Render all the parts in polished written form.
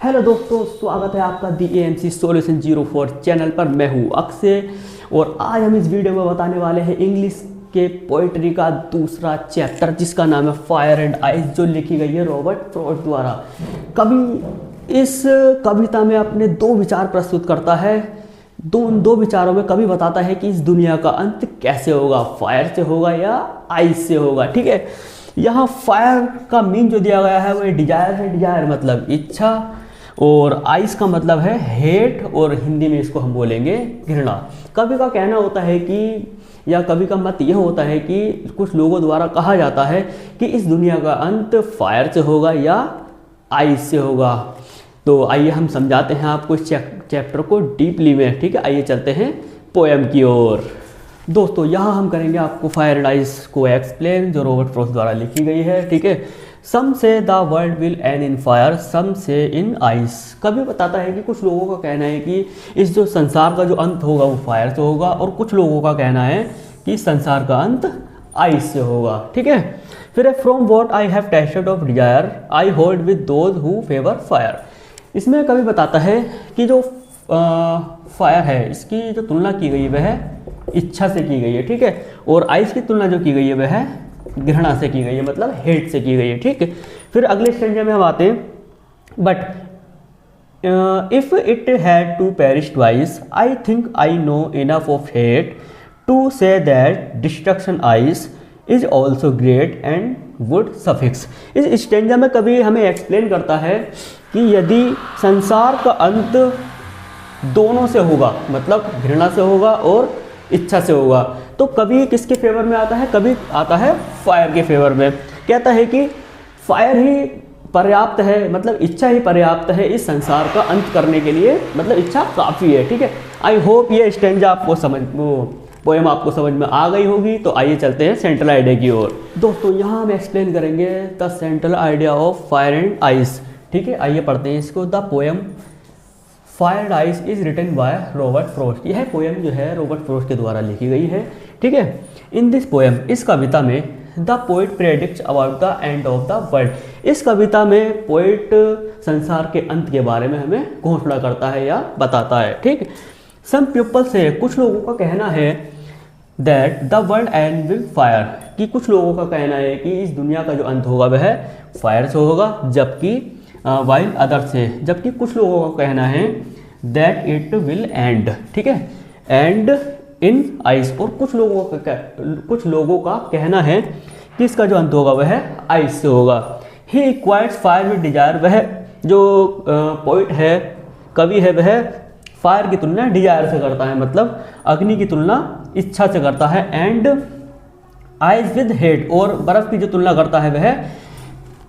Hello दोस्तों, स्वागत है आपका दी एएमसी सॉल्यूशन 04 चैनल पर। मैं हूँ अक्षय और आज हम इस वीडियो में बताने वाले हैं इंग्लिश के पोइट्री का दूसरा चैप्टर जिसका नाम है फायर एंड आइस, जो लिखी गई है रॉबर्ट फ्रॉस्ट द्वारा। कवि इस कविता में अपने दो विचार प्रस्तुत करता है। दो विचारों में कवि बताता है कि इस दुनिया का अंत कैसे होगा, फायर से होगा या आइस से होगा। ठीक है, यहाँ फायर का मीन जो दिया गया है वो डिजायर है। डिजायर मतलब इच्छा और आइस का मतलब है हेट, और हिंदी में इसको हम बोलेंगे घृणा। कवि का कहना होता है कि, या कवि का मत यह होता है कि कुछ लोगों द्वारा कहा जाता है कि इस दुनिया का अंत फायर से होगा या आइस से होगा। तो आइए हम समझाते हैं आपको इस चैप्टर को डीपली में। ठीक है, आइए चलते हैं पोएम की ओर। दोस्तों, यहाँ हम करेंगे आपको फायर एंड आइस को एक्सप्लेन, जो रॉबर्ट फ्रॉस्ट द्वारा लिखी गई है। ठीक है, some say the world will end in fire, some say in ice. कभी बताता है कि कुछ लोगों का कहना है कि इस जो संसार का जो अंत होगा वो फायर से होगा, और कुछ लोगों का कहना है कि संसार का अंत आइस से होगा। ठीक है, फिर from what I have tested of desire I hold with those who favour fire. इसमें कभी बताता है कि जो फायर है इसकी जो तुलना की गई वह इच्छा से की गई है। ठीक है, और आइस की तुलना जो की गई है वह घृणा से की गई है, मतलब हेट से की गई है। ठीक है, फिर अगले स्टेंजा में हम आते हैं, but if it had to perish twice I think I know enough of hate to say that destruction ice is also great and would suffice. इस स्टेंजा में कभी हमें एक्सप्लेन करता है कि यदि संसार का अंत दोनों से होगा, मतलब घृणा से होगा और इच्छा से होगा, तो कभी किसके फेवर में आता है, कभी आता है फायर के फेवर में। कहता है कि फायर ही पर्याप्त है, मतलब इच्छा ही पर्याप्त है इस संसार का अंत करने के लिए, मतलब इच्छा काफ़ी है। ठीक है, आई होप ये स्टेंजा आपको पोएम आपको समझ में आ गई होगी। तो आइए चलते हैं सेंट्रल आइडिया की ओर। दोस्तों, यहाँ हम एक्सप्लेन करेंगे the central idea of fire and ice. ठीक है, आइए पढ़ते हैं इसको। The poem fire and ice is written by Robert Frost. यह पोएम जो है रॉबर्ट फ्रॉस्ट के द्वारा लिखी गई है। ठीक है, इन दिस पोएम, इस कविता में the poet predicts about the end of the world. इस कविता में पोइट संसार के अंत के बारे में हमें घोषणा करता है या बताता है। ठीक, सम पीपल से, कुछ लोगों का कहना है that the world and will fire, कि कुछ लोगों का कहना है कि इस दुनिया का जो अंत होगा वह फायर से होगा, जबकि वाइल अदर से, जबकि कुछ लोगों का कहना है दैट इट विल एंड। ठीक है, एंड इन आइस, और कुछ लोगों का कहना है कि इसका जो अंत होगा वह आइस से होगा। ही इक्वाइट्स फायर विद डिजायर, वह जो पोइट है, कवि है, वह फायर की तुलना डिजायर से करता है, मतलब अग्नि की तुलना इच्छा से करता है। एंड आइस विद हेट, और बर्फ की जो तुलना करता है वह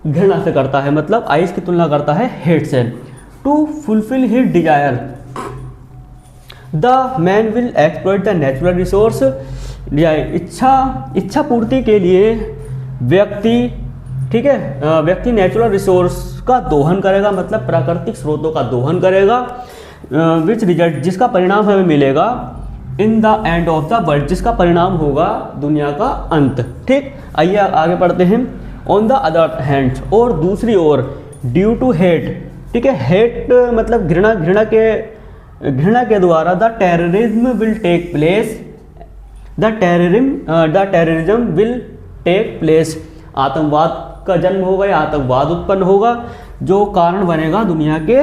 घृणा से करता है, मतलब आइस की तुलना करता है हेट से। To fulfil his desire the man will exploit the natural resource. इच्छा पूर्ति के लिए व्यक्ति, ठीक है, व्यक्ति नेचुरल रिसोर्स का दोहन करेगा, मतलब प्राकृतिक स्रोतों का दोहन करेगा। विच रिजल्ट, जिसका परिणाम हमें मिलेगा in the end of the world, जिसका परिणाम होगा दुनिया का अंत। ठीक, आइए आगे पढ़ते हैं। ऑन द अदर हैंड, और दूसरी ओर, ड्यू टू हेट। ठीक है, हेट मतलब घृणा के द्वारा the terrorism will take place, the terrorism will take place. आतंकवाद का जन्म होगा या आतंकवाद उत्पन्न होगा, जो कारण बनेगा दुनिया के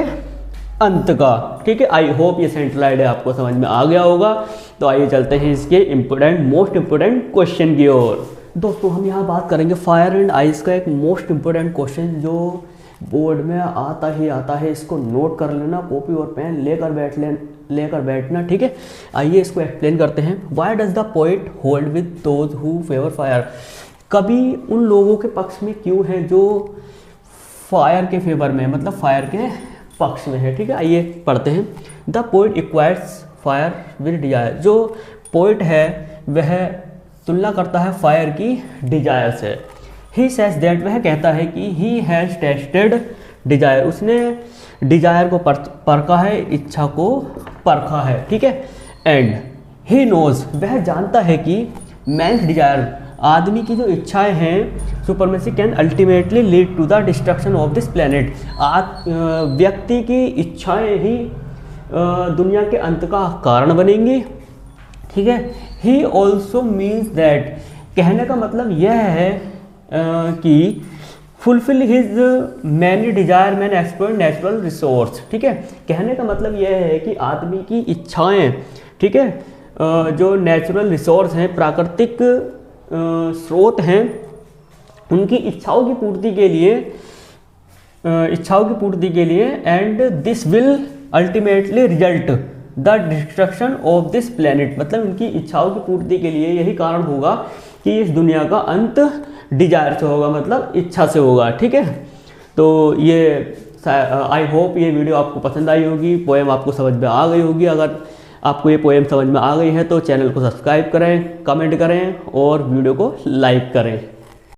अंत का। ठीक है, आई होप ये सेंट्रल आइडिया आपको समझ में आ गया होगा। तो आइए चलते हैं इसके मोस्ट इंपोर्टेंट क्वेश्चन की ओर। दोस्तों, हम यहाँ बात करेंगे फायर एंड आइस का एक मोस्ट इंपोर्टेंट क्वेश्चन जो बोर्ड में आता ही आता है। इसको नोट कर लेना, कॉपी और पेन लेकर बैठना। ठीक है, आइए इसको एक्सप्लेन करते हैं। Why does the poet hold with those who favour fire. कवि उन लोगों के पक्ष में क्यों है जो फायर के फेवर में, मतलब फायर के पक्ष में है। ठीक है, आइए पढ़ते हैं। The poet acquires fire with desire, जो पोइट है वह तुलना करता है फायर की डिजायर से। ही सेज दैट, वह कहता है कि ही हैज़ टेस्टेड डिजायर, उसने डिजायर को परखा है, इच्छा को परखा है। ठीक है, एंड ही नोज, वह जानता है कि मैंस डिजायर, आदमी की जो इच्छाएं हैं supremacy can ultimately lead to the destruction of this planet. व्यक्ति की इच्छाएं ही दुनिया के अंत का कारण बनेंगी, ठीक है। ही ऑल्सो मीन्स दैट, कहने का मतलब यह है कि fulfil his many desire man explore natural resource, ठीक है। कहने का मतलब यह है कि आदमी की इच्छाएं, ठीक है, जो नेचुरल रिसोर्स हैं, प्राकृतिक स्रोत हैं, उनकी इच्छाओं की पूर्ति के लिए and this will ultimately result the destruction of this planet, मतलब उनकी इच्छाओं की पूर्ति के लिए यही कारण होगा कि इस दुनिया का अंत डिजायर से होगा, मतलब इच्छा से होगा, ठीक है। तो ये आई होप ये वीडियो आपको पसंद आई होगी, पोएम आपको समझ में आ गई होगी। अगर आपको ये पोएम समझ में आ गई है तो चैनल को सब्सक्राइब करें, कमेंट करें और वीडियो को लाइक करें।